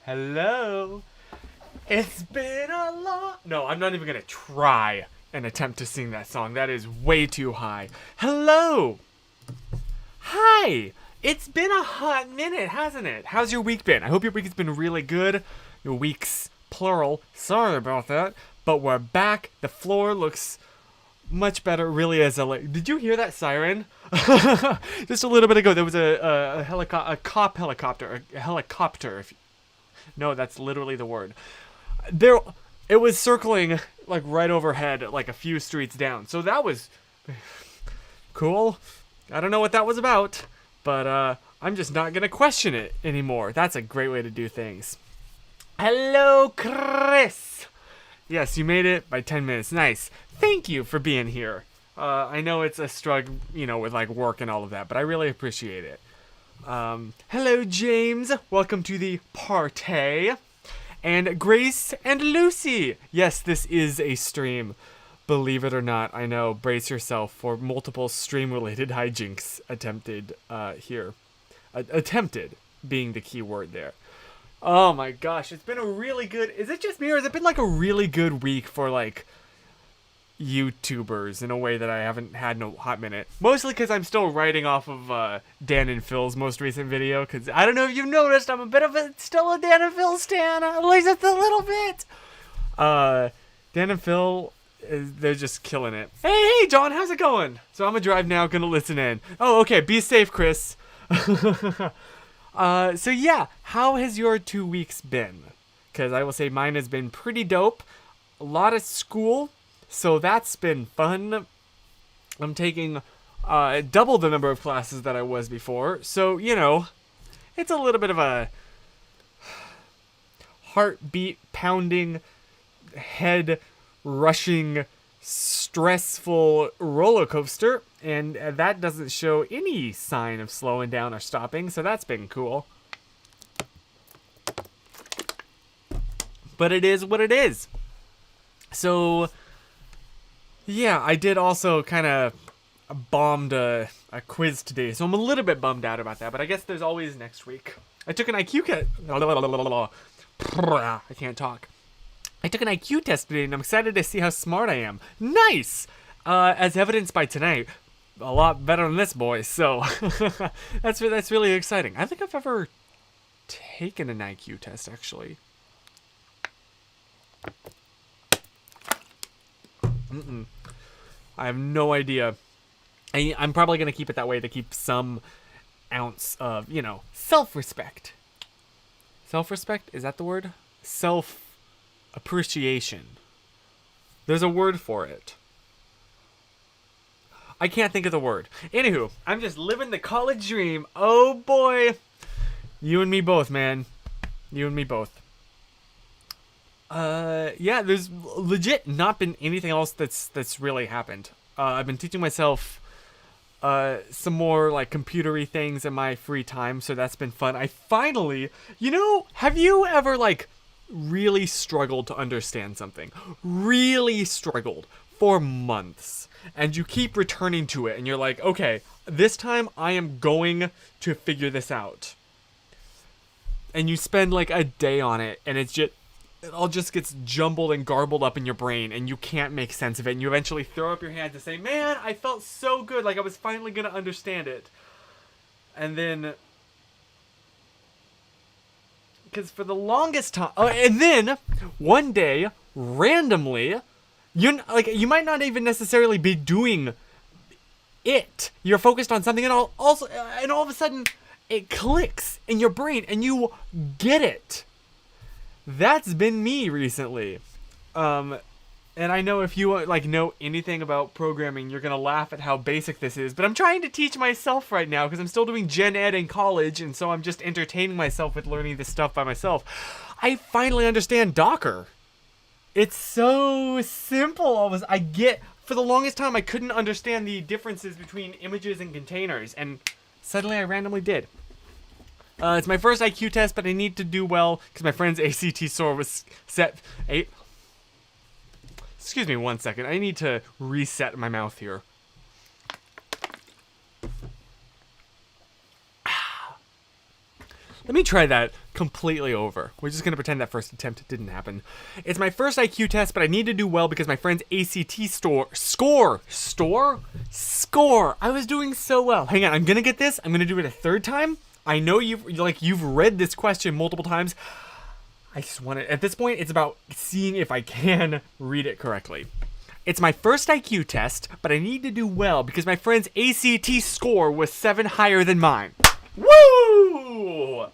Hello. It's been a long. No, I'm not even gonna try and attempt to sing that song. That is way too high. Hello. Hi. It's been a hot minute, hasn't it? How's your week been? I hope your week has been really good. Your week's plural. Sorry about that. But we're back. The floor looks much better, really, as a. Did you hear that siren? Just a little bit ago, there was a cop helicopter. A helicopter. No, that's literally the word. There, it was circling like right overhead, like a few streets down. So that was cool. I don't know what that was about, but I'm just not gonna question it anymore. That's a great way to do things. Hello, Chris. Yes, you made it by 10 minutes. Nice. Thank you for being here. I know it's a struggle, with like work and all of that, but I really appreciate it. Hello, James. Welcome to the party. And Grace and Lucy. Yes, this is a stream. Believe it or not, I know. Brace yourself for multiple stream-related hijinks attempted here. Attempted being the key word there. Oh my gosh, it's been a really good... Is it just me, or has it been like a really good week for like YouTubers in a way that I haven't had in a hot minute? Mostly because I'm still writing off of Dan and Phil's most recent video, because I don't know if you've noticed, I'm a bit of still a Dan and Phil stan, at least it's a little bit. Dan and Phil, they're just killing it. Hey John, how's it going? So I'm gonna drive now, gonna listen in. Oh, okay, be safe, Chris. So yeah, how has your 2 weeks been? Because I will say mine has been pretty dope. A lot of school, so that's been fun. I'm taking double the number of classes that I was before, so, it's a little bit of a heartbeat pounding, head rushing, stressful roller coaster, and that doesn't show any sign of slowing down or stopping, so that's been cool. But it is what it is. So yeah, I did also kind of bombed a quiz today, so I'm a little bit bummed out about that, but I guess there's always next week. I took an IQ test. I can't talk. I took an IQ test today, and I'm excited to see how smart I am. Nice! As evidenced by tonight, a lot better than this boy, so that's really exciting. I don't think I've ever taken an IQ test, actually. I have no idea. I'm probably going to keep it that way to keep some ounce of, self-respect. Self-respect? Is that the word? Self-appreciation. There's a word for it. I can't think of the word. Anywho, I'm just living the college dream. Oh boy. You and me both, man. You and me both. Yeah, there's legit not been anything else that's really happened. I've been teaching myself some more like computery things in my free time, so that's been fun. I finally, have you ever like really struggled to understand something? Really struggled for months, and you keep returning to it, and you're like, okay, this time I am going to figure this out. And you spend like a day on it, and it all just gets jumbled and garbled up in your brain, and you can't make sense of it, and you eventually throw up your hands and say, man, I felt so good, like I was finally gonna understand it. And then, because for the longest time, and then one day, randomly, you might not even necessarily be doing it. You're focused on something, and all of a sudden, it clicks in your brain, and you get it. That's been me recently. And I know if you know anything about programming, you're gonna laugh at how basic this is, but I'm trying to teach myself right now because I'm still doing gen ed in college, and so I'm just entertaining myself with learning this stuff by myself. I finally understand Docker. It's so simple. For the longest time, I couldn't understand the differences between images and containers, and suddenly I randomly did. It's my first IQ test, but I need to do well because my friend's ACT score was set. Excuse me 1 second. I need to reset my mouth here. Let me try that completely over. We're just going to pretend that first attempt didn't happen. It's my first IQ test, but I need to do well because my friend's ACT score. I was doing so well. Hang on, I'm going to get this. I'm going to do it a third time. I know you've read this question multiple times. I just want to, at this point, it's about seeing if I can read it correctly. It's my first IQ test, but I need to do well because my friend's ACT score was 7 higher than mine. Woo!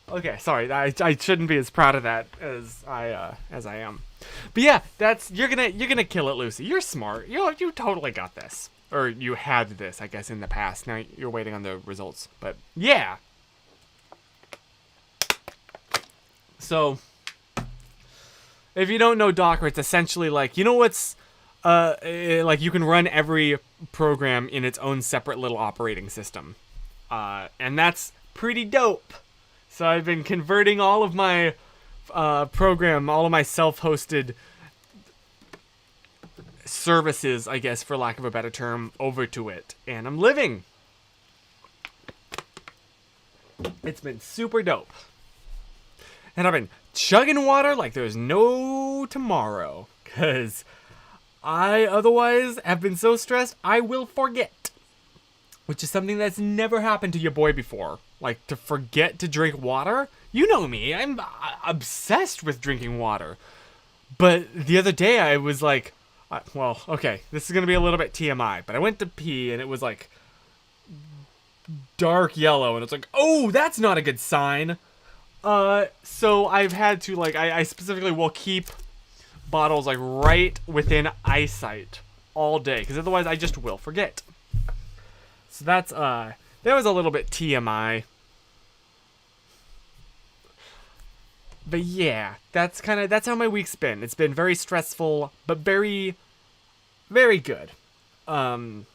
Okay, sorry, I shouldn't be as proud of that as I am. But yeah, you're gonna kill it, Lucy. You're smart. You totally got this, or you had this, I guess, in the past. Now you're waiting on the results. But yeah. So, if you don't know Docker, it's essentially like, you know what's like you can run every program in its own separate little operating system, and that's pretty dope. So I've been converting all of my all of my self-hosted services, I guess, for lack of a better term, over to it. And I'm living. It's been super dope. And I've been chugging water like there's no tomorrow. Because I otherwise have been so stressed, I will forget. Which is something that's never happened to your boy before. Like, to forget to drink water? You know me, I'm obsessed with drinking water. But the other day I was like, well, okay, this is going to be a little bit TMI, but I went to pee and it was like dark yellow and it's like, oh, that's not a good sign. So I've had to, like, I specifically will keep bottles like right within eyesight all day because otherwise I just will forget. So that's, that was a little bit TMI. But yeah, that's how my week's been. It's been very stressful, but very, very good. Do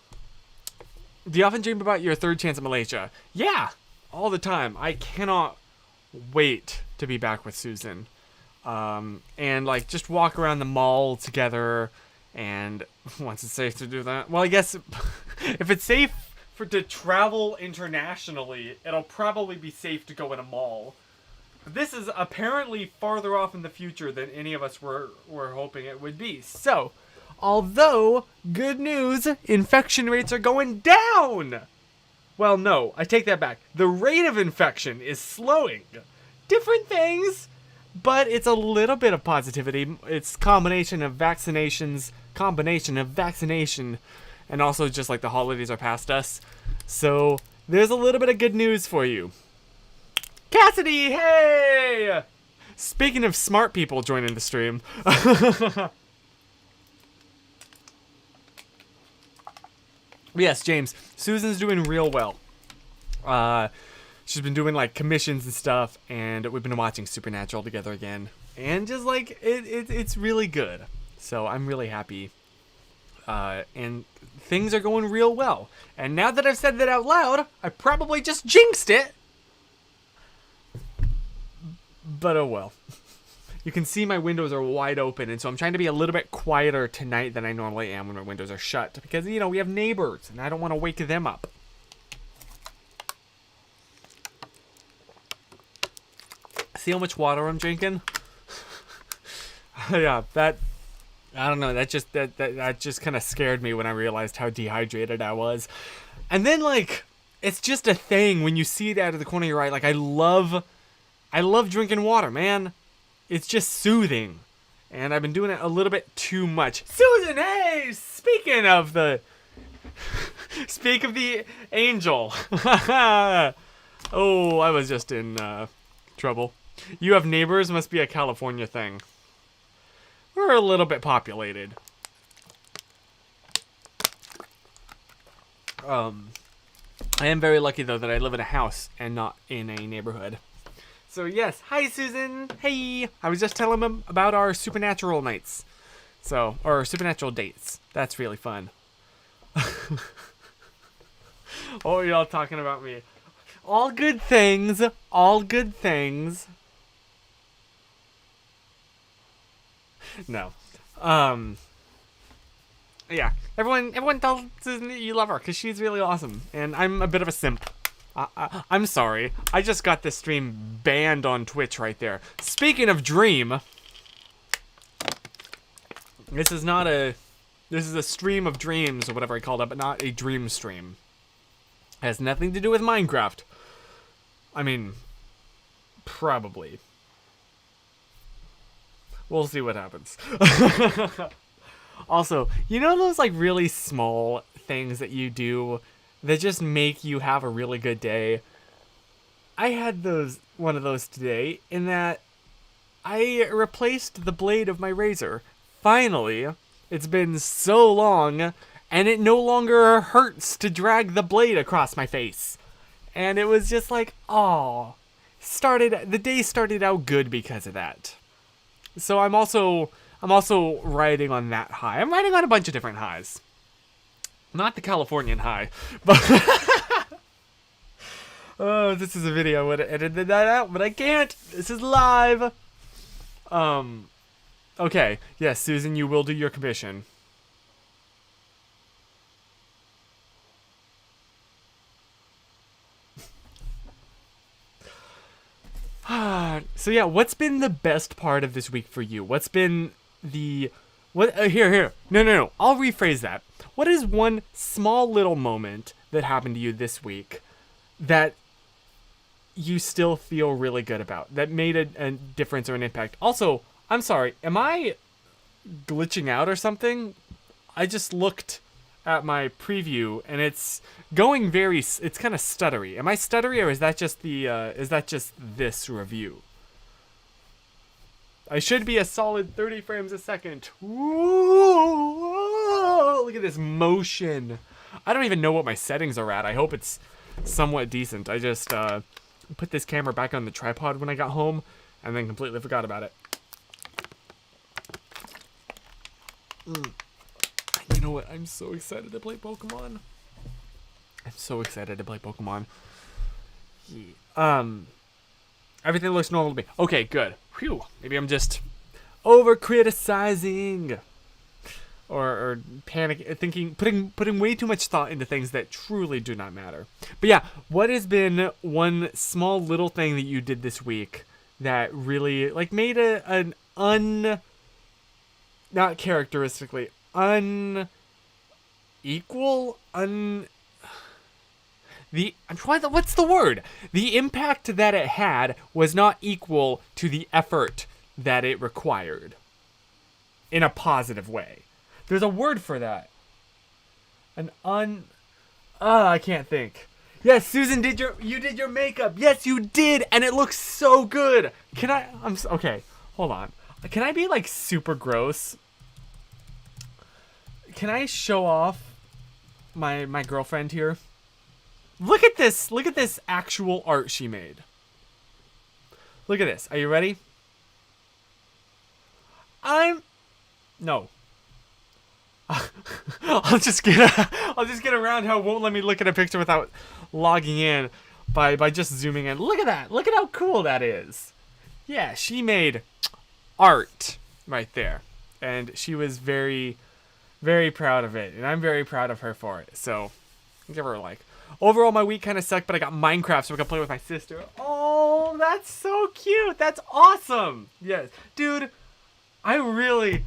you often dream about your third chance at Malaysia? Yeah, all the time. I cannot wait to be back with Susan. And like just walk around the mall together, and once it's safe to do that. Well, I guess if it's safe to travel internationally, it'll probably be safe to go in a mall. This is apparently farther off in the future than any of us were hoping it would be. So, although, good news, infection rates are going down! Well, no, I take that back. The rate of infection is slowing. Different things, but it's a little bit of positivity. It's combination of vaccination, and also just like the holidays are past us. So there's a little bit of good news for you. Cassidy, hey! Speaking of smart people joining the stream. Yes, James, Susan's doing real well. She's been doing like commissions and stuff, and we've been watching Supernatural together again. And just like, it's really good. So I'm really happy. And things are going real well. And now that I've said that out loud, I probably just jinxed it. But oh well. You can see my windows are wide open, and so I'm trying to be a little bit quieter tonight than I normally am when my windows are shut. Because, you know, we have neighbors, and I don't want to wake them up. See how much water I'm drinking? Yeah, that... I don't know, that just kind of scared me when I realized how dehydrated I was. And then, like, it's just a thing when you see it out of the corner of your eye. Like, I love drinking water, man. It's just soothing. And I've been doing it a little bit too much. Susan, hey! Speak of the angel. Oh, I was just in trouble. You have neighbors? Must be a California thing. We're a little bit populated. I am very lucky, though, that I live in a house and not in a neighborhood. So, yes. Hi, Susan. Hey. I was just telling them about our Supernatural nights. So, or Supernatural dates. That's really fun. Oh, y'all talking about me. All good things. All good things. No. Yeah. Everyone tells Susan that you love her because she's really awesome. And I'm a bit of a simp. I'm sorry. I just got this stream banned on Twitch right there. Speaking of Dream, this is a stream of dreams or whatever I called it, but not a dream stream. It has nothing to do with Minecraft. I mean, probably. We'll see what happens. Also, you know those like really small things that you do that just make you have a really good day? I had one of those today in that I replaced the blade of my razor. Finally, it's been so long and it no longer hurts to drag the blade across my face. And it was just like, oh, the day started out good because of that. So I'm also riding on that high. I'm riding on a bunch of different highs. Not the Californian high, but oh, this is a video. I would have edited that out, but I can't. This is live. Okay. Yes, Susan, you will do your commission. So yeah, what's been the best part of this week for you? What's been here. No. I'll rephrase that. What is one small little moment that happened to you this week that you still feel really good about, that made a difference or an impact? Also, I'm sorry, am I glitching out or something? I just looked at my preview and it's going it's kind of stuttery. Am I stuttery, or is that just this review? I should be a solid 30 frames a second. Whoa, look at this motion. I don't even know what my settings are at. I hope it's somewhat decent. I just put this camera back on the tripod when I got home and then completely forgot about it. You know what? I'm so excited to play Pokemon. Everything looks normal to me. Okay, good. Phew. Maybe I'm just over-criticizing. Or putting way too much thought into things that truly do not matter. But yeah, what has been one small little thing that you did this week that really like made not characteristically unequal what's the word? The impact that it had was not equal to the effort that it required. In a positive way. There's a word for that. I can't think. Yes, Susan, you did your makeup. Yes, you did, and it looks so good. Okay, hold on. Can I be like super gross? Can I show off my girlfriend here? Look at this actual art she made. Look at this. Are you ready? No. I'll just get around how it won't let me look at a picture without logging in by just zooming in. Look at that. Look at how cool that is. Yeah, she made art right there. And she was very, very proud of it. And I'm very proud of her for it. So, give her a like. Overall, my week kind of sucked, but I got Minecraft so I can play with my sister. Oh, that's so cute. That's awesome. Yes. Dude, I wouldn't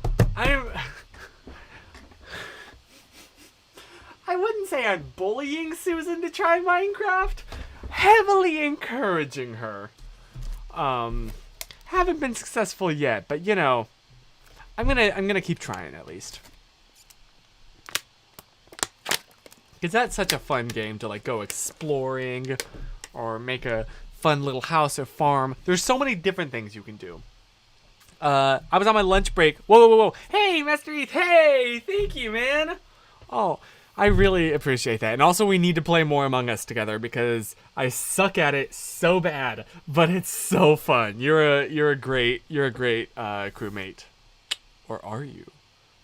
say I'm bullying Susan to try Minecraft. Heavily encouraging her. Haven't been successful yet, but you know, I'm gonna keep trying at least. Cause that's such a fun game to like go exploring, or make a fun little house or farm. There's so many different things you can do. I was on my lunch break. Whoa. Hey, Master Eth. Hey, thank you, man. Oh, I really appreciate that. And also we need to play more Among Us together because I suck at it so bad, but it's so fun. You're a great crewmate. Or are you?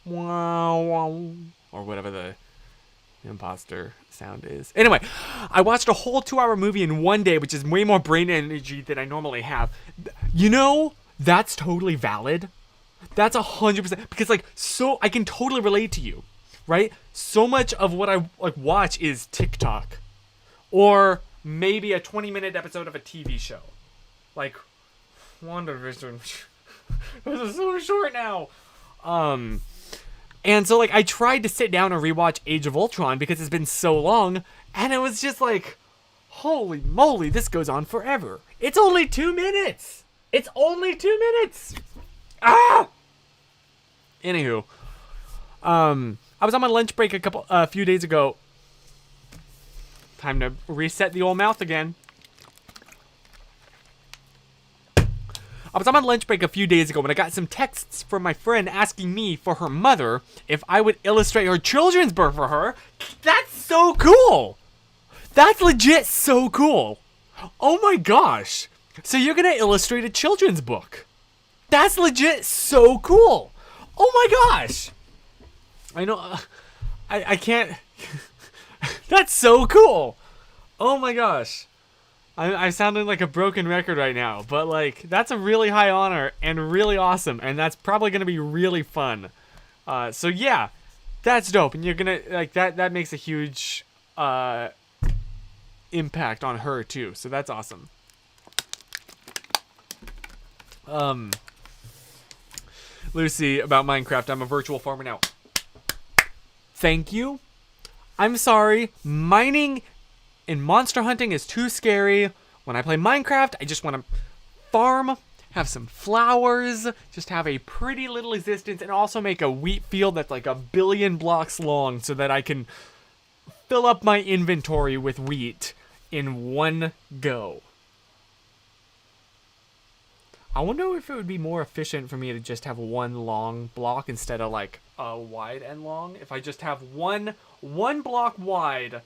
Wow. Or whatever the imposter sound is. Anyway, I watched a whole 2-hour movie in one day, which is way more brain energy than I normally have. You know, that's totally valid. That's 100%, because like, so I can totally relate to you, right? So much of what I like watch is TikTok, or maybe a 20-minute episode of a TV show. Like, WandaVision. This is so short now. And so, like, I tried to sit down and rewatch Age of Ultron because it's been so long, and it was just like, holy moly, this goes on forever. It's only 2 minutes. It's only 2 minutes. Ah! Anywho, I was on my lunch break a few days ago. Time to reset the old mouth again. I was on my lunch break a few days ago when I got some texts from my friend asking me for her mother if I would illustrate her children's book for her. That's so cool. That's legit so cool. Oh my gosh. So you're gonna illustrate a children's book. That's legit so cool. Oh my gosh. I know. I can't. That's so cool. Oh my gosh. I'm sounding like a broken record right now, but like that's a really high honor and really awesome, and that's probably gonna be really fun. So yeah, that's dope, and you're gonna like that. That makes a huge impact on her too. So that's awesome. Lucy, about Minecraft. I'm a virtual farmer now. Thank you. I'm sorry. Mining and monster hunting is too scary. When I play Minecraft, I just want to farm, have some flowers, just have a pretty little existence, and also make a wheat field that's like 1 billion blocks long so that I can fill up my inventory with wheat in one go. I wonder if it would be more efficient for me to just have one long block instead of like a wide and long. If I just have one block wide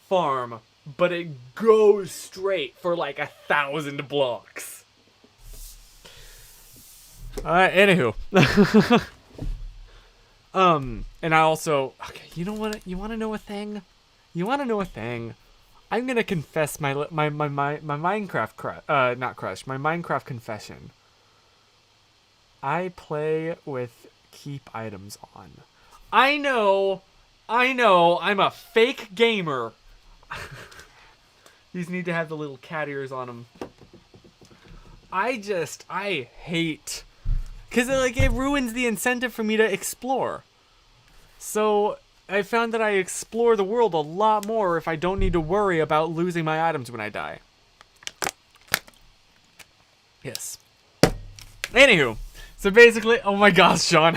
farm, but it goes straight for like 1,000 blocks. Anywho. And I also, okay, you know what? You want to know a thing? You want to know a thing? I'm gonna confess my Minecraft not crush, my Minecraft confession. I play with keep items on. I know, I'm a fake gamer. These need to have the little cat ears on them. I hate, cause like it ruins the incentive for me to explore. So I found that I explore the world a lot more if I don't need to worry about losing my items when I die. Yes. Anywho, so basically, oh my gosh, Sean.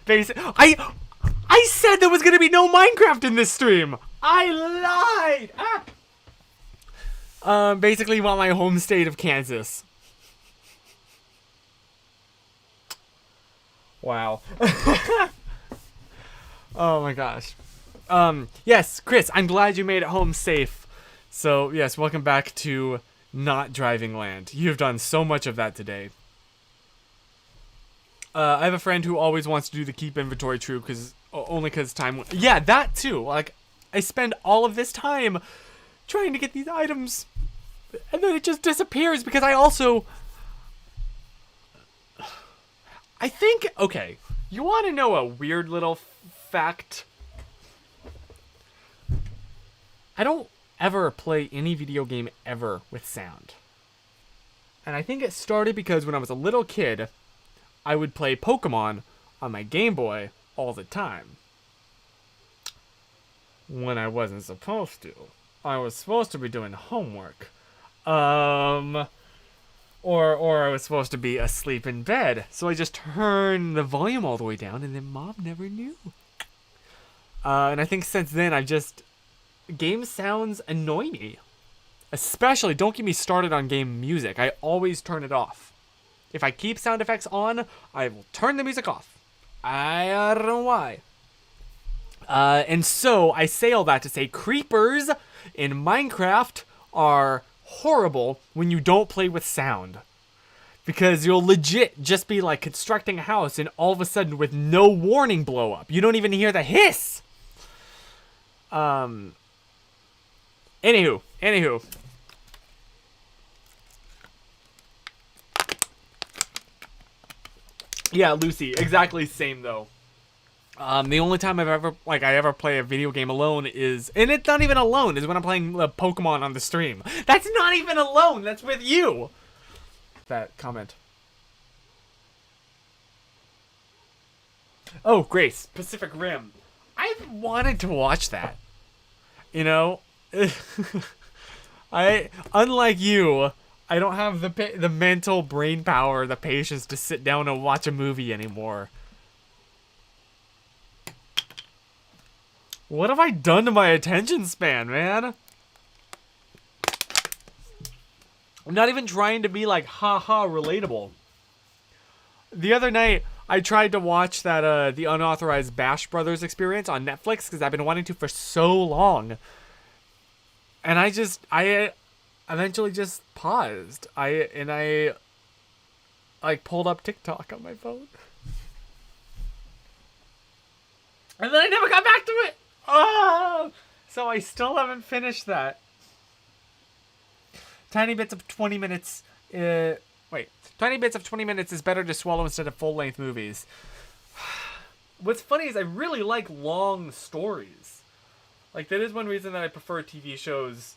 I said there was gonna be no Minecraft in this stream. I lied. Basically, you want my home state of Kansas. Wow. Oh my gosh. Yes, Chris, I'm glad you made it home safe. So, yes, welcome back to not driving land. You've done so much of that today. I have a friend who always wants to do the keep inventory true only because time. Yeah, that too. Like, I spend all of this time trying to get these items, and then it just disappears because I think, okay, you want to know a weird little fact? I don't ever play any video game ever with sound. And I think it started because when I was a little kid, I would play Pokemon on my Game Boy all the time. When I wasn't supposed to. I was supposed to be doing homework. Or I was supposed to be asleep in bed. So I just turned the volume all the way down and then Mom never knew. And I think since then game sounds annoy me. Especially, don't get me started on game music. I always turn it off. If I keep sound effects on, I will turn the music off. I don't know why. And so, I say all that to say creepers in Minecraft are horrible when you don't play with sound. Because you'll legit just be like constructing a house and all of a sudden with no warning blow up. You don't even hear the hiss. Anywho. Yeah, Lucy, exactly same though. The only time I ever play a video game alone is, and it's not even alone, is when I'm playing Pokemon on the stream. That's not even alone. That's with you. That comment. Oh, Grace, Pacific Rim. I've wanted to watch that. You know, unlike you, I don't have the mental brain power, the patience to sit down and watch a movie anymore. What have I done to my attention span, man? I'm not even trying to be like haha relatable. The other night, I tried to watch that the unauthorized Bash Brothers experience on Netflix because I've been wanting to for so long. And I eventually just paused. I like pulled up TikTok on my phone. And then I never got back to it. Oh! So I still haven't finished that. Tiny bits of 20 minutes. Tiny bits of 20 minutes is better to swallow instead of full-length movies. What's funny is I really like long stories. Like, that is one reason that I prefer TV shows.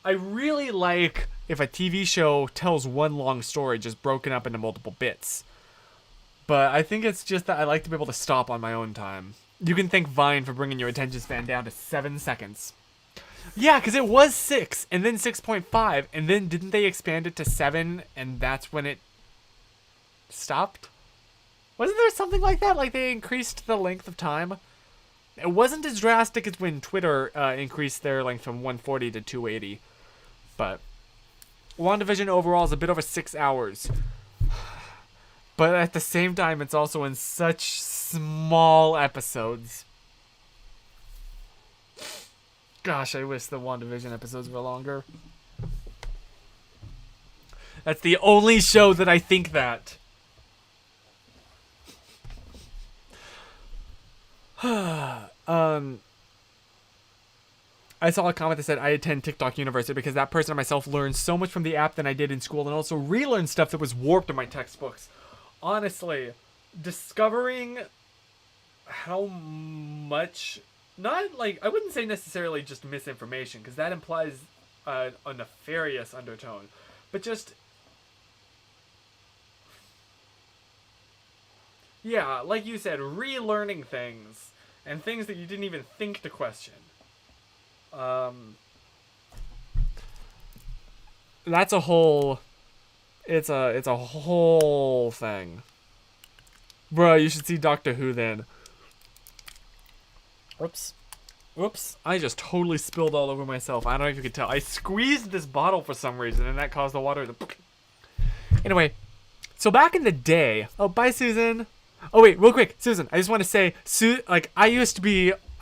I really like if a TV show tells one long story just broken up into multiple bits. But I think it's just that I like to be able to stop on my own time. You can thank Vine for bringing your attention span down to 7 seconds. Yeah, because it was 6, and then 6.5, and then didn't they expand it to 7, and that's when it stopped? Wasn't there something like that? Like they increased the length of time? It wasn't as drastic as when Twitter increased their length from 140 to 280. But WandaVision overall is a bit over 6 hours. But at the same time, it's also in such small episodes. Gosh, I wish the WandaVision episodes were longer. That's the only show that I think that. I saw a comment that said I attend TikTok University because that person and myself learned so much from the app than I did in school, and also relearned stuff that was warped in my textbooks. Honestly, discovering how much, not like, I wouldn't say necessarily just misinformation, because that implies a nefarious undertone, but just, yeah, like you said, relearning things, and things that you didn't even think to question. That's a whole, it's a whole thing. Bro, you should see Doctor Who then. Oops. Oops. I just totally spilled all over myself. I don't know if you could tell. I squeezed this bottle for some reason, and that caused the water to... Anyway, so back in the day... Oh, bye, Susan. Oh, wait, real quick. Susan, I just want to say...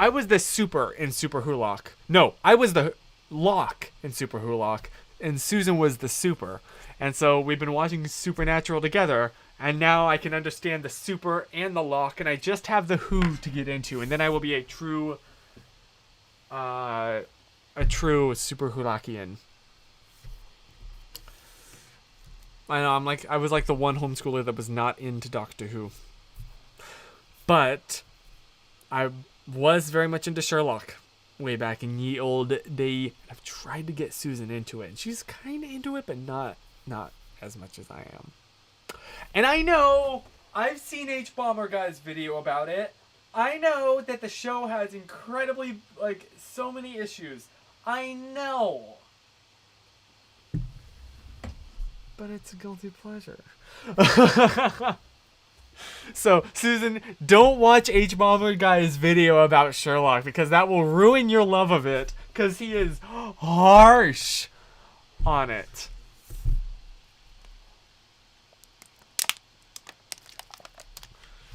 I was the super in Super Hulock. No, I was the lock in Super Hulock, and Susan was the super. And so we've been watching Supernatural together, and now I can understand the super and the lock, and I just have the who to get into, and then I will be a true Super Hulakian. I know, I was like the one homeschooler that was not into Doctor Who. But I was very much into Sherlock way back in ye old day. I've tried to get Susan into it, and she's kind of into it, but not as much as I am. And I know, I've seen H-Bomber Guy's video about it. I know that the show has incredibly, so many issues. I know. But it's a guilty pleasure. So, Susan, don't watch H-Bomber Guy's video about Sherlock, because that will ruin your love of it, because he is harsh on it.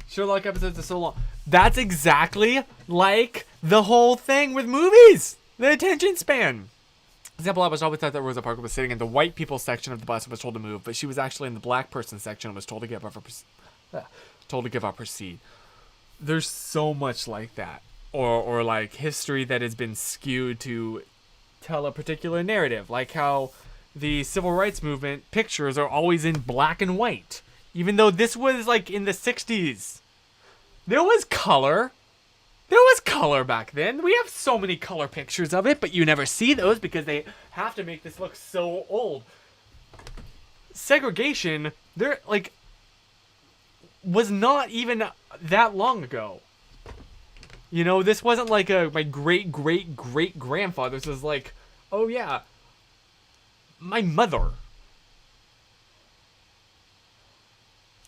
Sherlock episodes are so long. That's exactly like the whole thing with movies. The attention span. For example, I was always thought that Rosa Parks was sitting in the white people section of the bus and was told to move, but she was actually in the black person section and was told to give up her seat. There's so much like that. Or like history that has been skewed to tell a particular narrative. Like how the civil rights movement pictures are always in black and white. Even though this was like in the 60s. There was color. There was color back then. We have so many color pictures of it, but you never see those because they have to make this look so old. Segregation, there, like, was not even that long ago. You know, this wasn't like my great-great-great-grandfather. This was like, oh yeah, my mother.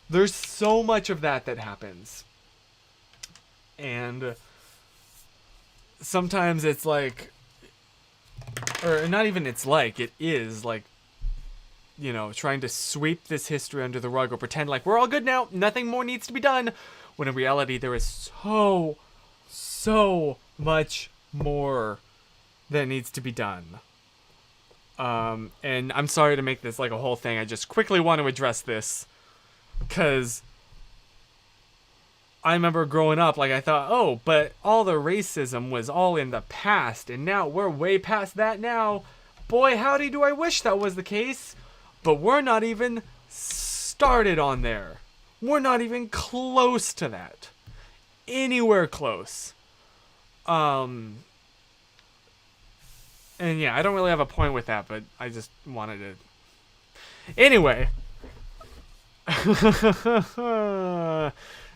There's so much of that happens. And sometimes it's like, or not even it's like, it is like, you know, trying to sweep this history under the rug or pretend like we're all good now, nothing more needs to be done, when in reality there is so much more that needs to be done. And I'm sorry to make this like a whole thing. I just quickly want to address this because I remember growing up, like, I thought, oh, but all the racism was all in the past, and now we're way past that now. Boy, howdy do I wish that was the case, but we're not even started on there. We're not even close to that. Anywhere close. And yeah, I don't really have a point with that, but I just wanted to... Anyway.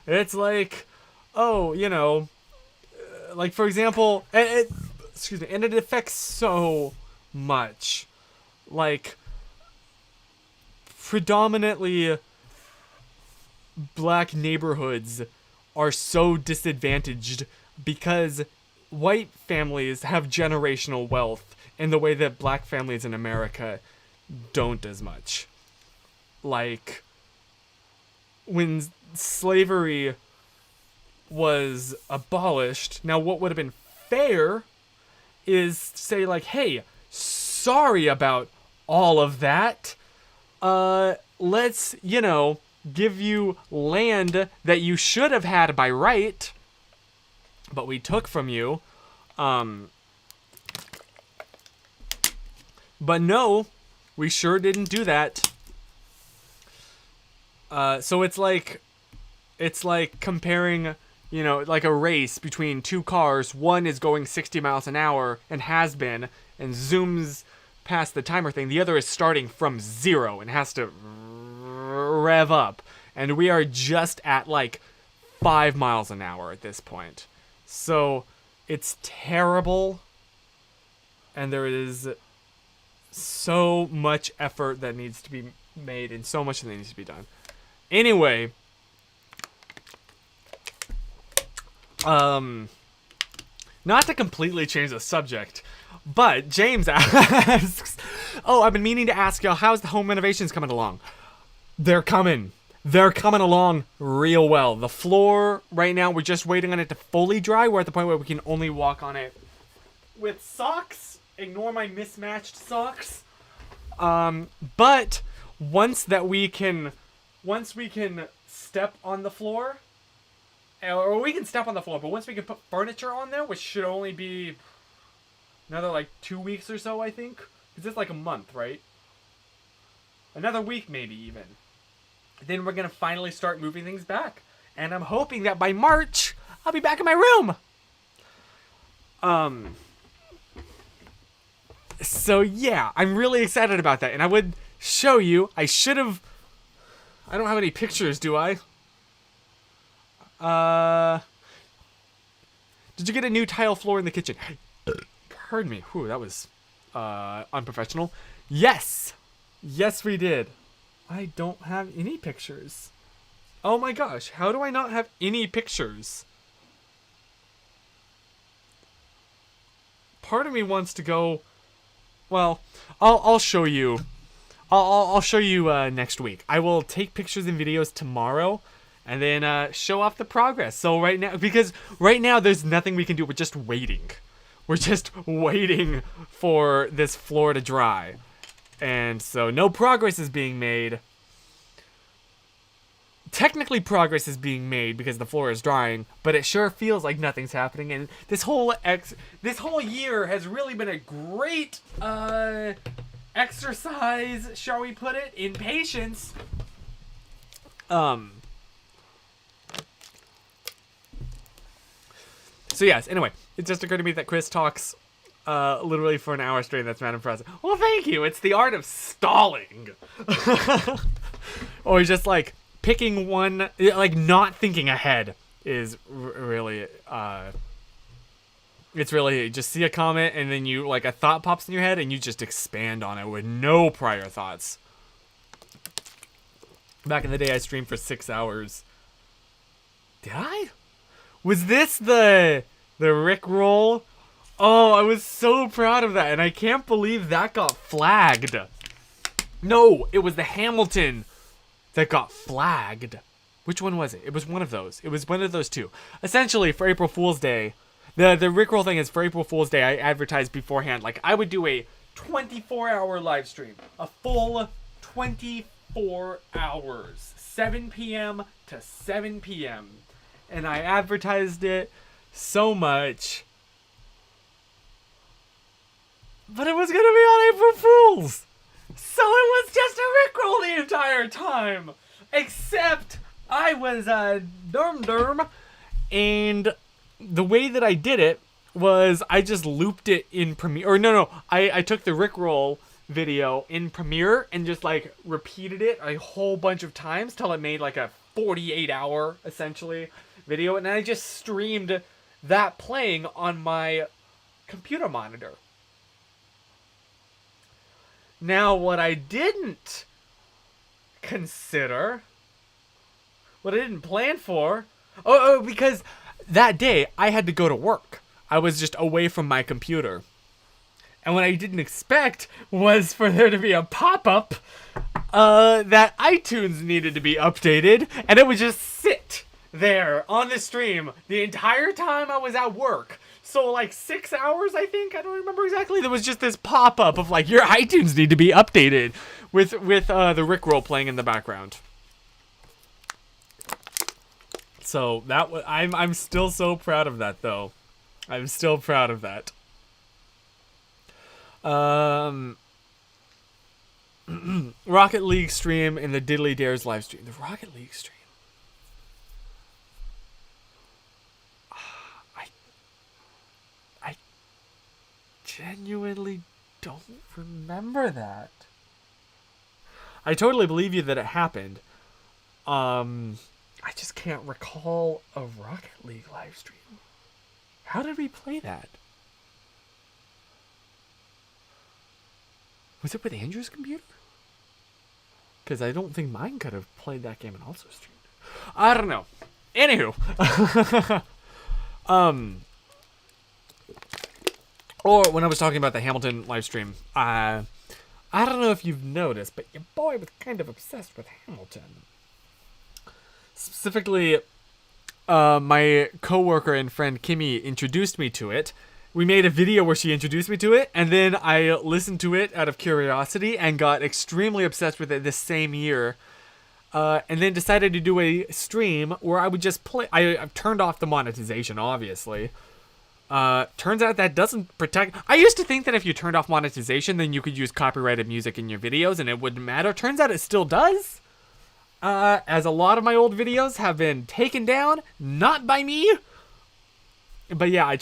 It's like, oh, you know, like, for example, excuse me, and it affects so much. Like, predominantly black neighborhoods are so disadvantaged because white families have generational wealth in the way that black families in America don't as much. Like, when slavery was abolished, now what would have been fair is to say, like, hey, sorry about all of that. Let's, you know, give you land that you should have had by right, but we took from you. But no, we sure didn't do that. So it's like comparing, you know, like a race between two cars. One is going 60 miles an hour and has been and zooms past the timer thing. The other is starting from zero and has to rev up. And we are just at like 5 miles an hour at this point. So it's terrible. And there is so much effort that needs to be made and so much that needs to be done. Anyway, not to completely change the subject, but James asks, oh, I've been meaning to ask y'all, how's the home renovations coming along? They're coming along real well. The floor right now, we're just waiting on it to fully dry. We're at the point where we can only walk on it with socks. Ignore my mismatched socks. But once we can step on the floor, or we can step on the floor, but once we can put furniture on there, which should only be another like 2 weeks or so, I think. Because it's like a month, right? Another week maybe even. Then we're going to finally start moving things back. And I'm hoping that by March, I'll be back in my room. So yeah, I'm really excited about that. And I would show you, I don't have any pictures, do I? Did you get a new tile floor in the kitchen? Pardon me. Whew, that was unprofessional. Yes, we did. I don't have any pictures. Oh my gosh, how do I not have any pictures? Part of me wants to go. Well, I'll show you. I'll show you next week. I will take pictures and videos tomorrow, and then show off the progress. So right now, because right now there's nothing we can do. We're just waiting. We're just waiting for this floor to dry. And so no progress is being made. Technically progress is being made because the floor is drying, but it sure feels like nothing's happening. And this whole year has really been a great exercise, shall we put it, in patience. So So yes, anyway, it just occurred to me that Chris talks literally for an hour straight. That's not impressive. Well, thank you. It's the art of stalling. Or just like picking one, like not thinking ahead is really, it's really just see a comment and then you, like a thought pops in your head and you just expand on it with no prior thoughts. Back in the day, I streamed for 6 hours. Did I? Was this the Rickroll? Oh, I was so proud of that, and I can't believe that got flagged. No, it was the Hamilton that got flagged. Which one was it? It was one of those. It was one of those two. Essentially, for April Fool's Day, the Rickroll thing is for April Fool's Day, I advertised beforehand. Like, I would do a 24-hour live stream. A full 24 hours. 7 p.m. to 7 p.m. And I advertised it so much. But it was going to be on April Fool's. So it was just a Rickroll the entire time. Except I was derm. And the way that I did it was I just looped it in Premiere. Or no. I took the Rickroll video in Premiere and just like repeated it a whole bunch of times till it made like a 48-hour, essentially, video. And I just streamed that playing on my computer monitor. Now, what I didn't consider, what I didn't plan for, because that day I had to go to work. I was just away from my computer. And what I didn't expect was for there to be a pop-up that iTunes needed to be updated, and it would just sit there on the stream the entire time I was at work. So like 6 hours, I think, I don't remember exactly. There was just this pop-up of like, your iTunes need to be updated with the Rickroll playing in the background. So that I'm still so proud of that, though. I'm still proud of that. Rocket League stream and the Diddly Dares live stream. The Rocket League stream. I genuinely don't remember that. I totally believe you that it happened. I just can't recall a Rocket League live stream. How did we play that? Was it with Andrew's computer? Because I don't think mine could have played that game and also streamed it. I don't know. Anywho. Or when I was talking about the Hamilton live stream, I don't know if you've noticed, but your boy was kind of obsessed with Hamilton. Specifically, my coworker and friend Kimmy introduced me to it. We made a video where she introduced me to it, and then I listened to it out of curiosity and got extremely obsessed with it this same year. And then decided to do a stream where I would just play. I've turned off the monetization, obviously. Turns out that doesn't protect. I used to think that if you turned off monetization, then you could use copyrighted music in your videos and it wouldn't matter. Turns out it still does. As a lot of my old videos have been taken down, not by me. But yeah, I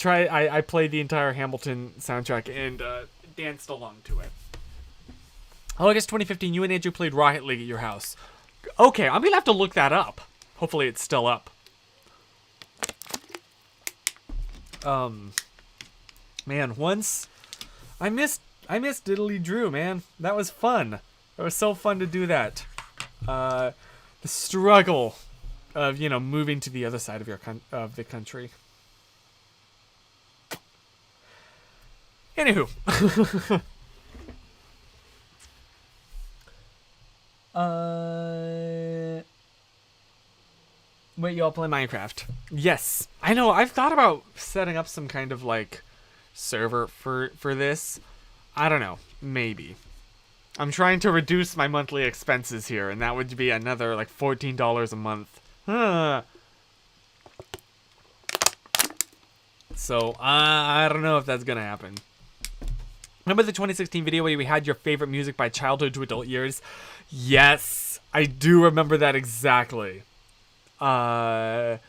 played the entire Hamilton soundtrack and danced along to it. August 2015, you and Andrew played Rocket League at your house. Okay, I'm gonna have to look that up. Hopefully it's still up. Man, once I missed Diddly Drew, man. That was fun. It was so fun to do that. The struggle of, moving to the other side of the country. Anywho. Wait, y'all play Minecraft? Yes. I know, I've thought about setting up some kind of, server for this. I don't know. Maybe. I'm trying to reduce my monthly expenses here, and that would be another, $14 a month. Huh. So, I don't know if that's gonna happen. Remember the 2016 video where we had your favorite music by childhood to adult years? Yes, I do remember that exactly. I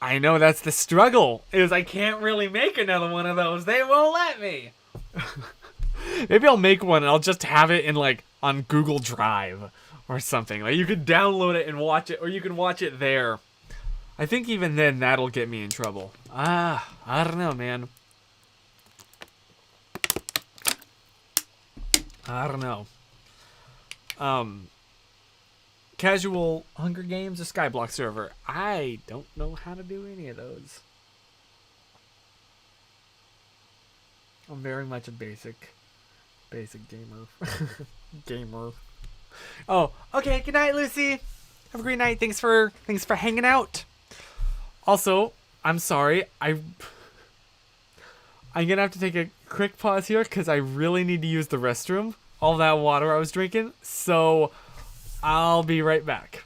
I know that's the struggle, is I can't really make another one of those. They won't let me. Maybe I'll make one and I'll just have it in like on Google Drive or something. Like you could download it and watch it, or you can watch it there. I think even then that'll get me in trouble. I don't know, man. I don't know. Casual Hunger Games or Skyblock server. I don't know how to do any of those. I'm very much a basic gamer. Gamer. Oh, okay. Good night, Lucy. Have a great night. Thanks for hanging out. Also, I'm sorry. I'm gonna have to take a quick pause here because I really need to use the restroom. All that water I was drinking. So I'll be right back.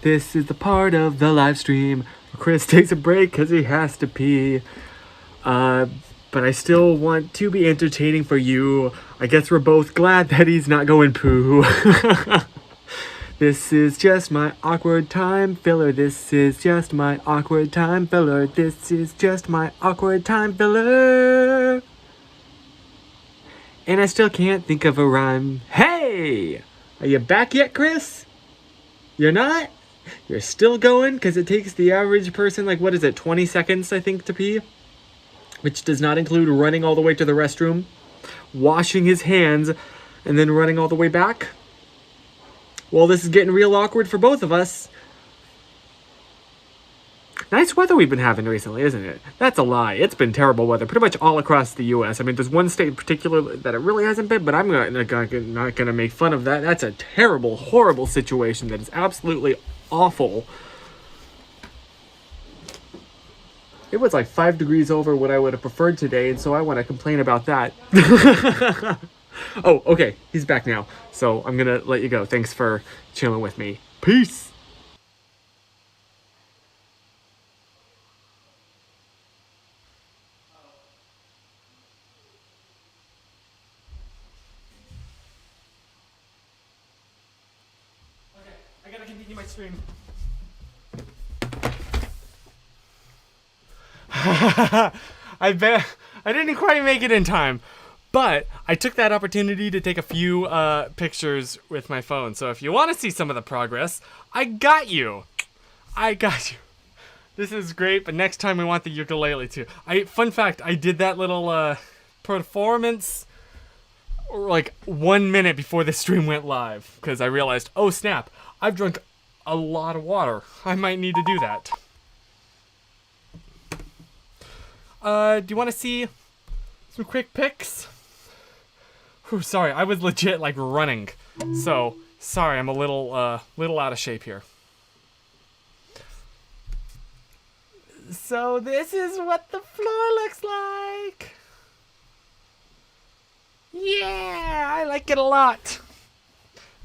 This is the part of the live stream where Chris takes a break because he has to pee. But I still want to be entertaining for you. I guess we're both glad that he's not going poo. This is just my awkward time filler. This is just my awkward time filler. This is just my awkward time filler. And I still can't think of a rhyme. Hey! Are you back yet, Chris? You're not? You're still going? Because it takes the average person, like, what is it, 20 seconds, I think, to pee? Which does not include running all the way to the restroom, washing his hands, and then running all the way back. Well, this is getting real awkward for both of us. Nice weather we've been having recently, isn't it? That's a lie. It's been terrible weather pretty much all across the U.S. I mean, there's one state in particular that it really hasn't been, but I'm not going to make fun of that. That's a terrible, horrible situation that is absolutely awful. It was like 5 degrees over what I would have preferred today, and so I want to complain about that. Oh, okay. He's back now. So I'm going to let you go. Thanks for chilling with me. Peace. Okay, I gotta continue my stream. I bet I didn't quite make it in time, but I took that opportunity to take a few pictures with my phone. So if you want to see some of the progress, I got you. This is great, but next time we want the ukulele too. Fun fact, I did that little performance like 1 minute before the stream went live because I realized, oh snap, I've drunk a lot of water. I might need to do that. Do you want to see some quick pics? Whew, sorry, I was legit like running. So, sorry, I'm a little out of shape here. So this is what the floor looks like. Yeah, I like it a lot.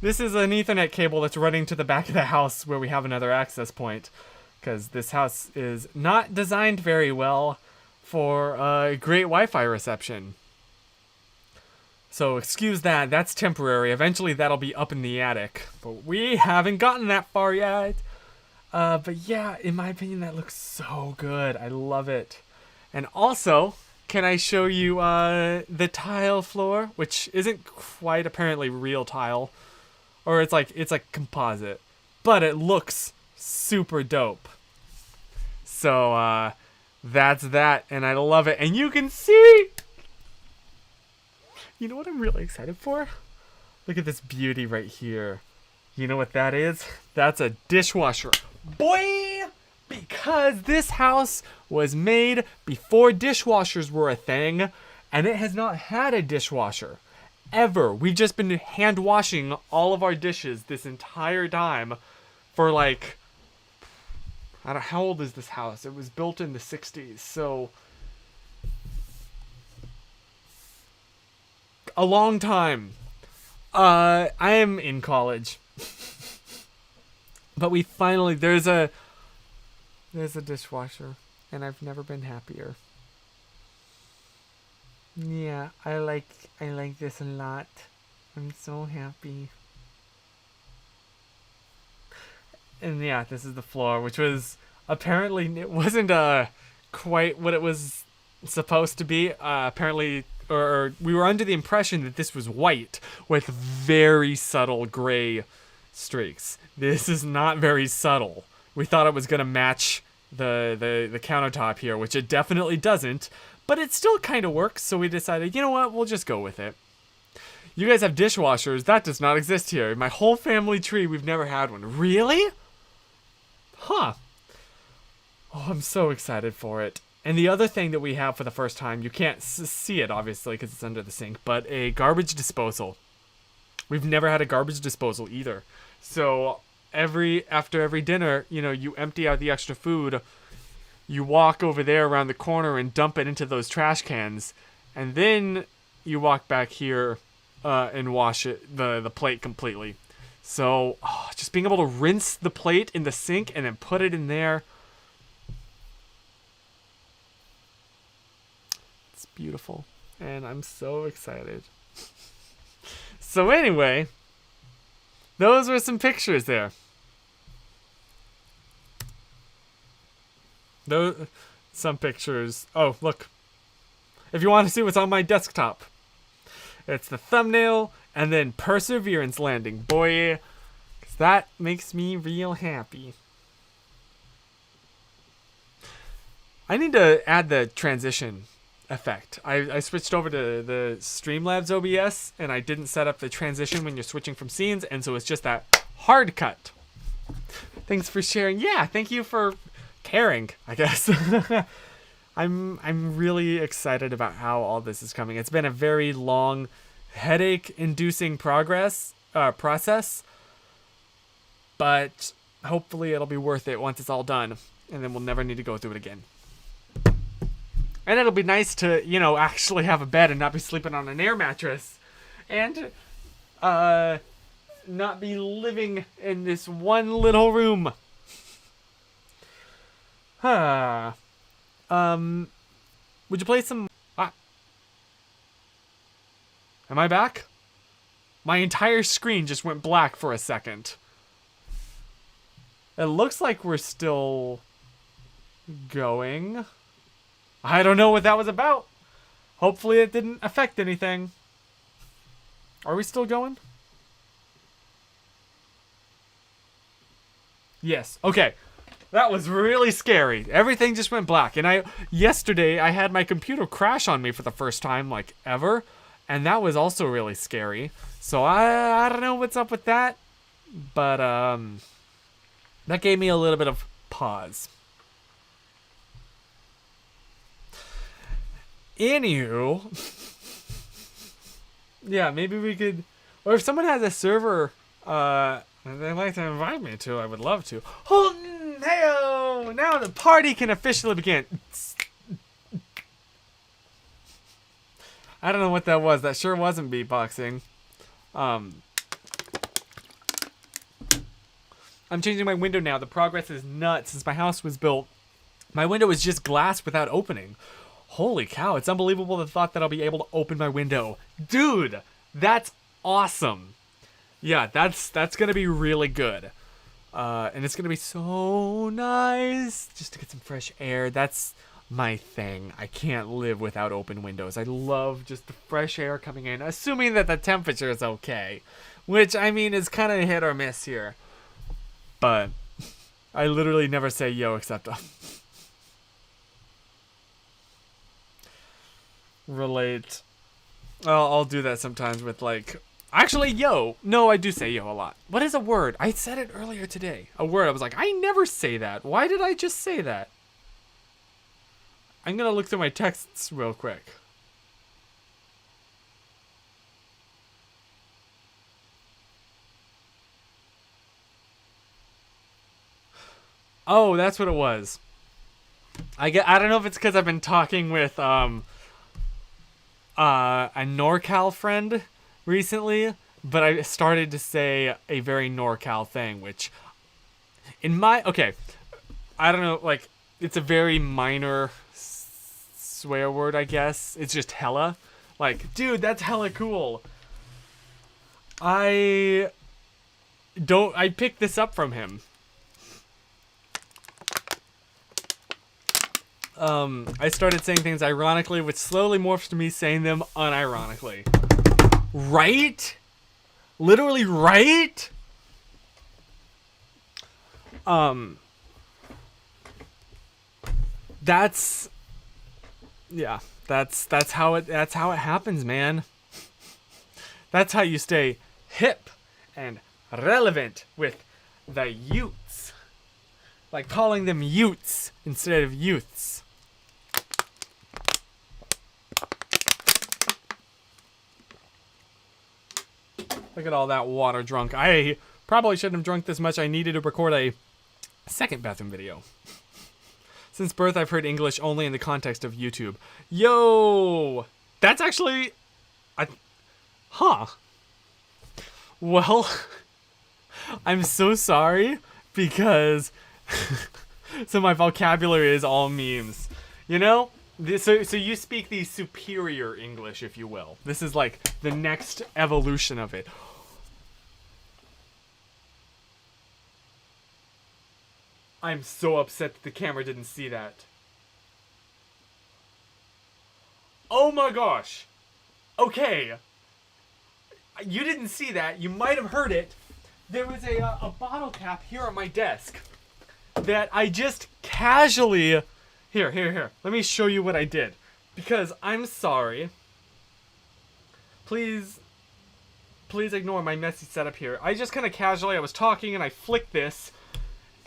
This is an Ethernet cable that's running to the back of the house where we have another access point. Because this house is not designed very well for a great Wi-Fi reception. So excuse that, that's temporary. Eventually that'll be up in the attic. But we haven't gotten that far yet. But yeah, in my opinion, that looks so good. I love it. And also, can I show you the tile floor? Which isn't quite apparently real tile. Or it's like composite. But it looks super dope. So, that's that, and I love it. And you can see! You know what I'm really excited for? Look at this beauty right here. You know what that is? That's a dishwasher. Boy! Because this house was made before dishwashers were a thing, and it has not had a dishwasher. Ever. We've just been hand washing all of our dishes this entire time for like... I don't know, how old is this house? It was built in the 60s, so... a long time. I am in college. But we finally... There's a dishwasher, and I've never been happier. Yeah, I like this a lot. I'm so happy. And yeah, this is the floor, which was Apparently it wasn't quite what it was supposed to be. Apparently, or we were under the impression that this was white with very subtle gray streaks. This is not very subtle. We thought it was gonna match the countertop here, which it definitely doesn't, but it still kind of works. So we decided, you know what, we'll just go with it. You guys have dishwashers. That does not exist here. In my whole family tree, we've never had one. Really? Huh. Oh, I'm so excited for it. And the other thing that we have for the first time, you can't see it obviously because it's under the sink, but a garbage disposal. We've never had a garbage disposal either. So after every dinner, you know, you empty out the extra food, you walk over there around the corner and dump it into those trash cans, and then you walk back here and wash the plate completely. So just being able to rinse the plate in the sink and then put it in there. It's beautiful. And I'm so excited. So anyway, those were some pictures there. Some pictures. Oh, look. If you want to see what's on my desktop, it's the thumbnail and then Perseverance landing. Boy, 'cause that makes me real happy. I need to add the transition effect. I switched over to the Streamlabs OBS and I didn't set up the transition when you're switching from scenes, and so it's just that hard cut. Thanks for sharing. Yeah, thank you for caring, I guess. I'm really excited about how all this is coming. It's been a very long, headache-inducing process, but hopefully it'll be worth it once it's all done, and then we'll never need to go through it again. And it'll be nice to, you know, actually have a bed and not be sleeping on an air mattress, and not be living in this one little room. Would you play some... Am I back? My entire screen just went black for a second. It looks like we're still going. I don't know what that was about. Hopefully it didn't affect anything. Are we still going? Yes. Okay. That was really scary. Everything just went black. And yesterday I had my computer crash on me for the first time like ever, and that was also really scary. So I don't know what's up with that, but that gave me a little bit of pause. Anywho, yeah, maybe we could, or if someone has a server they'd like to invite me to, I would love to. Hey-o! Now the party can officially begin. I don't know what that was. That sure wasn't beatboxing. I'm changing my window now. The progress is nuts. Since my house was built, my window is just glass without opening. Holy cow, it's unbelievable the thought that I'll be able to open my window. Dude, that's awesome. Yeah, that's gonna be really good. And it's gonna be so nice just to get some fresh air. That's my thing. I can't live without open windows. I love just the fresh air coming in, assuming that the temperature is okay. Which, I mean, is kind of hit or miss here. But I literally never say yo except relate. I'll do that sometimes with like, actually yo. No, I do say yo a lot. What is a word? I said it earlier today. A word. I was like, I never say that. Why did I just say that? I'm gonna look through my texts real quick. Oh, that's what it was. I don't know if it's because I've been talking with a NorCal friend recently, but I started to say a very NorCal thing, which okay, I don't know, like, it's a very minor swear word, I guess. It's just hella. Like, dude, that's hella cool. I picked this up from him. I started saying things ironically, which slowly morphed to me saying them unironically. Right? Literally, right? That's how it happens, man. That's how you stay hip and relevant with the youths. Like calling them youths instead of youths. Look at all that water drunk. I probably shouldn't have drunk this much. I needed to record a second bathroom video. Since birth, I've heard English only in the context of YouTube. Yo! That's actually... Huh. Well, I'm so sorry because... so my vocabulary is all memes. You know? So you speak the superior English, if you will. This is like the next evolution of it. I'm so upset that the camera didn't see that. Oh my gosh. Okay. You didn't see that. You might have heard it. There was a bottle cap here on my desk that I just casually... Here. Let me show you what I did. Because I'm sorry. Please ignore my messy setup here. I just kind of casually, I was talking and I flicked this.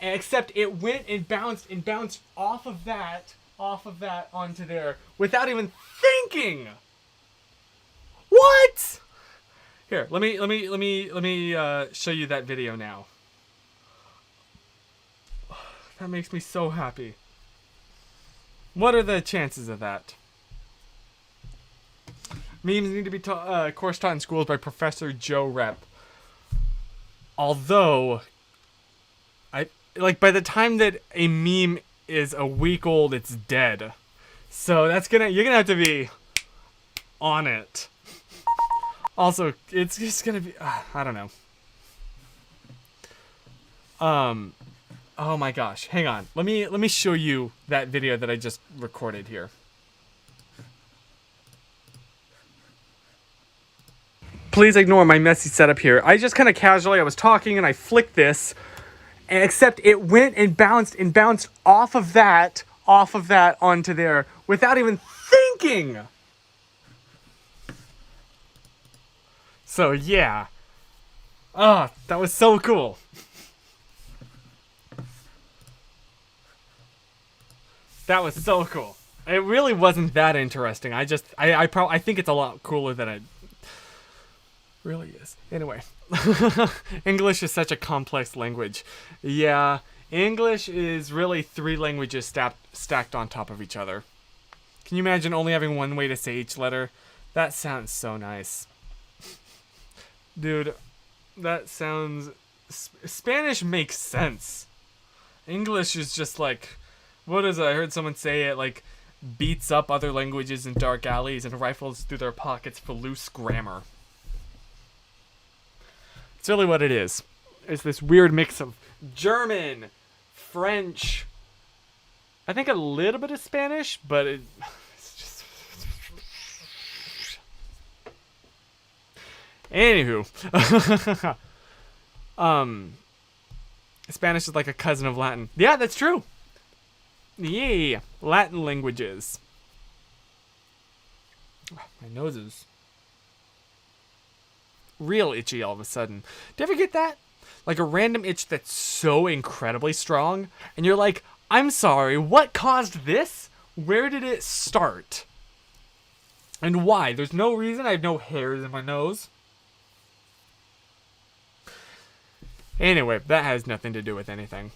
Except it went and bounced off of that onto there without even thinking. What? Here, let me show you that video now. That makes me so happy. What are the chances of that? Memes need to be course taught in schools by Professor Joe Rep. Although, by the time that a meme is a week old, it's dead. So you're gonna have to be on it. Also, it's just gonna be, I don't know. Oh my gosh, hang on. Let me show you that video that I just recorded here. Please ignore my messy setup here. I just kind of casually, I was talking and I flicked this. Except it went and bounced off of that onto there without even thinking. So yeah. That was so cool. That was so cool. It really wasn't that interesting. I think it's a lot cooler than it really is. Anyway. English is such a complex language. Yeah, English is really 3 languages stacked on top of each other. Can you imagine only having one way to say each letter? That sounds so nice. Dude, that sounds... Spanish makes sense. English is just like... What is it? I heard someone say it like beats up other languages in dark alleys and rifles through their pockets for loose grammar. It's really what it is. It's this weird mix of German, French, I think a little bit of Spanish, but it's just... Anywho. Spanish is like a cousin of Latin. Yeah, that's true. Yeah, Latin languages. My nose is real itchy all of a sudden. Do you ever get that? Like a random itch that's so incredibly strong, and you're like, I'm sorry, what caused this? Where did it start? And why? There's no reason. I have no hairs in my nose. Anyway, that has nothing to do with anything.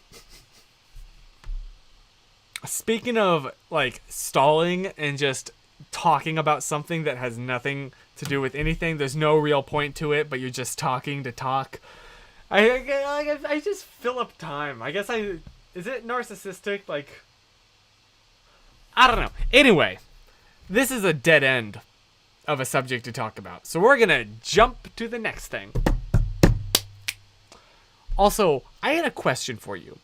Speaking of, like, stalling and just talking about something that has nothing to do with anything, there's no real point to it, but you're just talking to talk. I just fill up time. I guess is it narcissistic? Like, I don't know. Anyway, this is a dead end of a subject to talk about. So we're gonna jump to the next thing. Also, I had a question for you.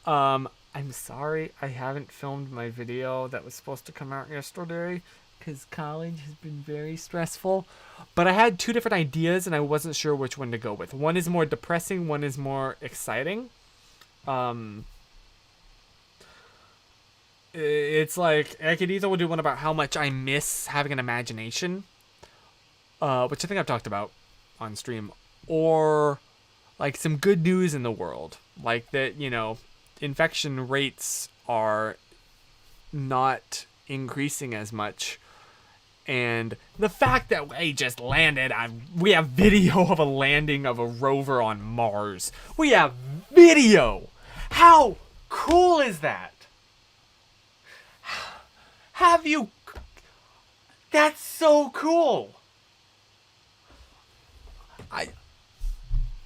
I I'm sorry I haven't filmed my video that was supposed to come out yesterday because college has been very stressful. But I had two different ideas and I wasn't sure which one to go with. One is more depressing, one is more exciting. It's like I could either do one about how much I miss having an imagination, which I think I've talked about on stream, or like some good news in the world, like that, you know, infection rates are not increasing as much. And the fact that we just landed, we have video of a landing of a rover on Mars. We have video. How cool is that? Have you? That's so cool.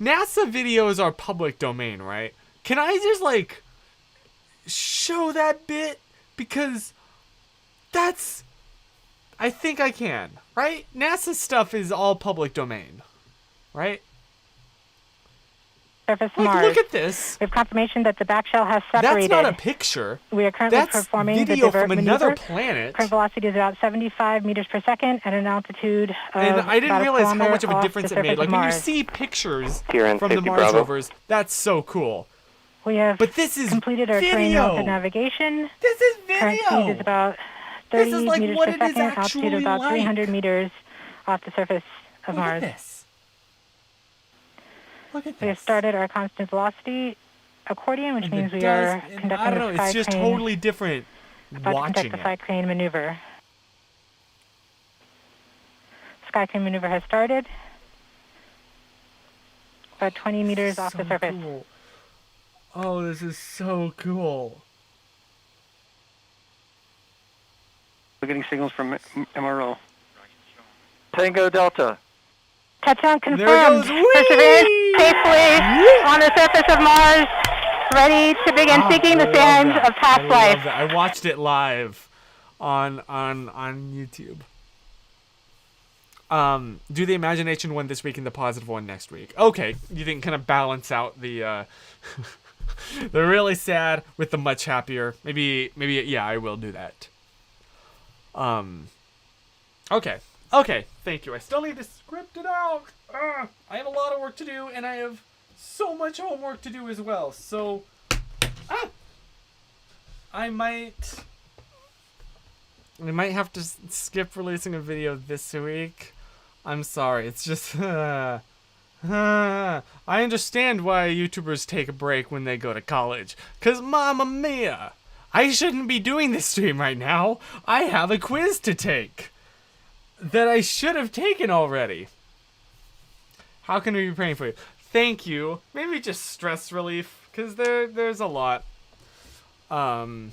NASA videos are public domain, right? Can I just like show that bit? Because that's, I think I can, right? NASA stuff is all public domain, right? Surface Like, Mars. look at this. We have confirmation that the back shell has separated. That's not a picture. We are currently That's performing the video divert from another maneuver. planet. Current velocity is about 75 meters per second at an altitude of And I didn't about realize how kilometer much of a off difference the it made. surface Like of when you Mars. see pictures Here on from the Safety Mars Bravo. rovers, that's so cool. We have But this is completed our terrain video. method navigation. This is Current speed video. is about This 30 is like meters what per it is second, altitude actually of about like. 300 meters off the surface of Look Mars. at this. Look at this. We have started our constant velocity accordion, which And means it we does- are and conducting I don't know. a sky It's just crane, totally different about to watching conduct the sky it. crane maneuver. Sky crane maneuver has started. About 20 meters off the So surface. cool. Oh, this is so cool. We're getting signals from MRO. Tango Delta. Touchdown There it confirmed. goes. Whee! Perseverance safely on the surface of Mars, ready to begin seeking the sands of past life. I watched it live on YouTube. Do the imagination one this week and the positive one next week. Okay, you think kind of balance out the the really sad with the much happier. Maybe yeah, I will do that. Okay, thank you. I still need to script it out. I have a lot of work to do, and I have so much homework to do as well. So, I might have to skip releasing a video this week. I'm sorry. It's just, I understand why YouTubers take a break when they go to college. 'Cause mamma mia, I shouldn't be doing this stream right now. I have a quiz to take that I should have taken already. How can we be praying for you? Thank you. Maybe just stress relief, 'cause there's a lot. Do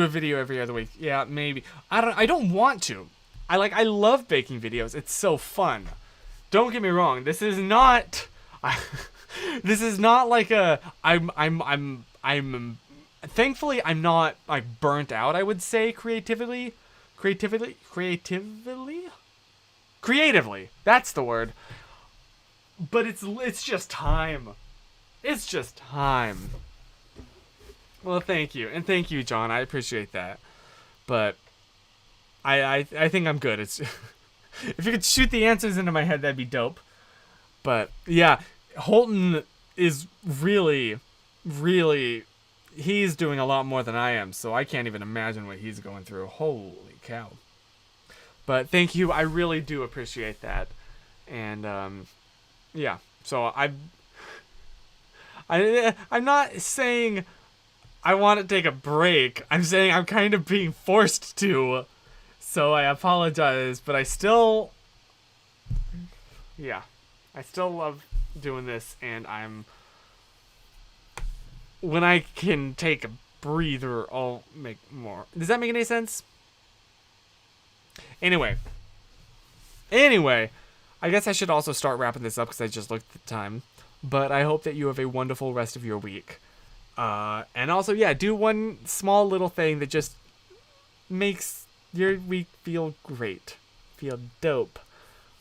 a video every other week. Yeah, maybe. I don't want to. I love making videos. It's so fun. Don't get me wrong. This is not this is not like a I'm thankfully I'm not like burnt out, I would say creatively. That's the word. But it's just time. It's just time. Well, thank you. And thank you, John. I appreciate that. But I think I'm good. It's if you could shoot the answers into my head, that'd be dope. But yeah, Holton is really he's doing a lot more than I am, so I can't even imagine what he's going through. Holy cow. But thank you. I really do appreciate that. And yeah. So I'm not saying I want to take a break. I'm saying I'm kind of being forced to. So I apologize, but I still love doing this, and when I can take a breather, I'll make more. Does that make any sense? Anyway, I guess I should also start wrapping this up because I just looked at the time. But I hope that you have a wonderful rest of your week. And also, yeah, do one small little thing that just makes your week feel great. Feel dope.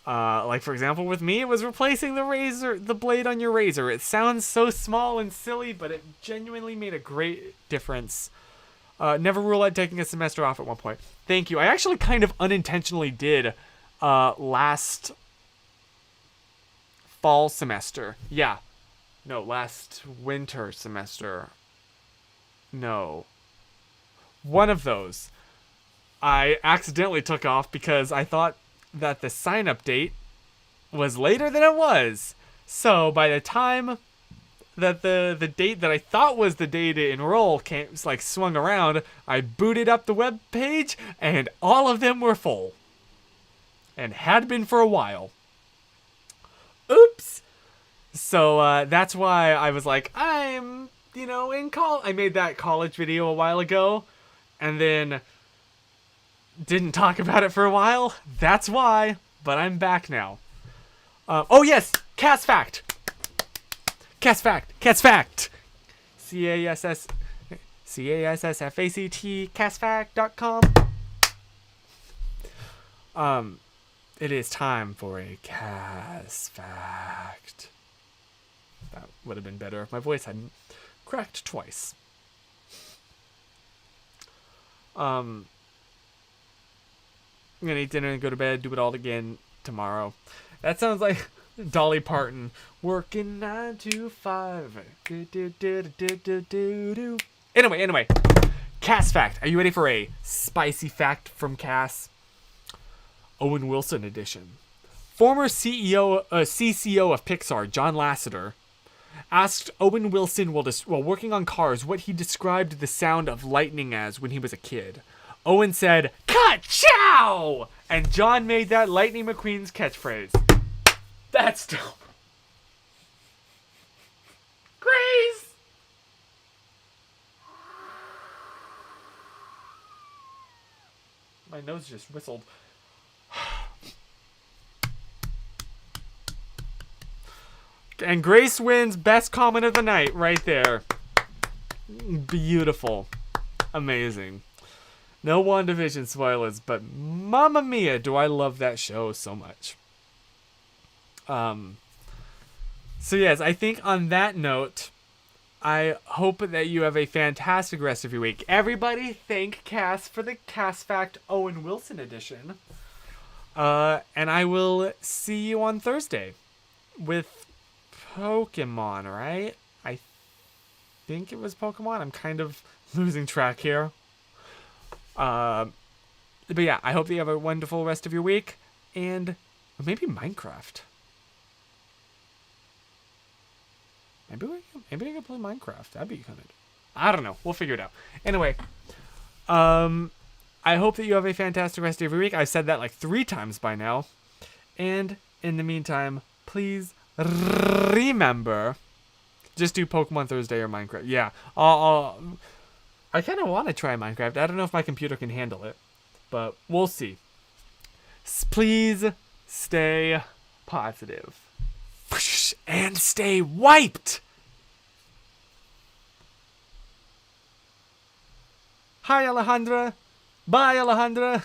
Like for example, with me, it was replacing the blade on your razor. It sounds so small and silly, but it genuinely made a great difference. Never rule out taking a semester off at one point. Thank you. I actually kind of unintentionally did last fall semester. Yeah. No, last winter semester. No. One of those. I accidentally took off because I thought that the sign-up date was later than it was. So by the time that the date that I thought was the day to enroll swung around, I booted up the web page and all of them were full. And had been for a while. Oops. So that's why I was like, I'm, in college. I made that college video a while ago and then didn't talk about it for a while. That's why. But I'm back now. Oh yes, Cass Fact. Cass Fact. CassFact. CassFact. CassFact.com. It is time for a Cass Fact. That would have been better if my voice hadn't cracked twice. I'm gonna eat dinner and go to bed, do it all again tomorrow. That sounds like Dolly Parton. Working 9 to 5. Anyway. Cass Fact. Are you ready for a spicy fact from Cass? Owen Wilson edition. Former CCO of Pixar, John Lasseter, asked Owen Wilson while working on Cars what he described the sound of lightning as when he was a kid. Owen said, "Ka-chow!" And John made that Lightning McQueen's catchphrase. That's dope. Grace! My nose just whistled. And Grace wins best comment of the night right there. Beautiful. Amazing. No WandaVision spoilers, but mamma mia, do I love that show so much. So yes, I think on that note, I hope that you have a fantastic rest of your week. Everybody thank Cass for the Cass Fact Owen Wilson edition. And I will see you on Thursday with Pokemon, right? I think it was Pokemon. I'm kind of losing track here. But yeah, I hope that you have a wonderful rest of your week. And maybe Minecraft. Maybe we can play Minecraft. That'd be kind of... I don't know. We'll figure it out. Anyway, I hope that you have a fantastic rest of your week. I've said that like 3 times by now. And in the meantime, please remember, just do Pokemon Thursday or Minecraft. Yeah, I kind of want to try Minecraft. I don't know if my computer can handle it, but we'll see. Please stay positive. And stay wiped! Hi, Alejandra. Bye, Alejandra.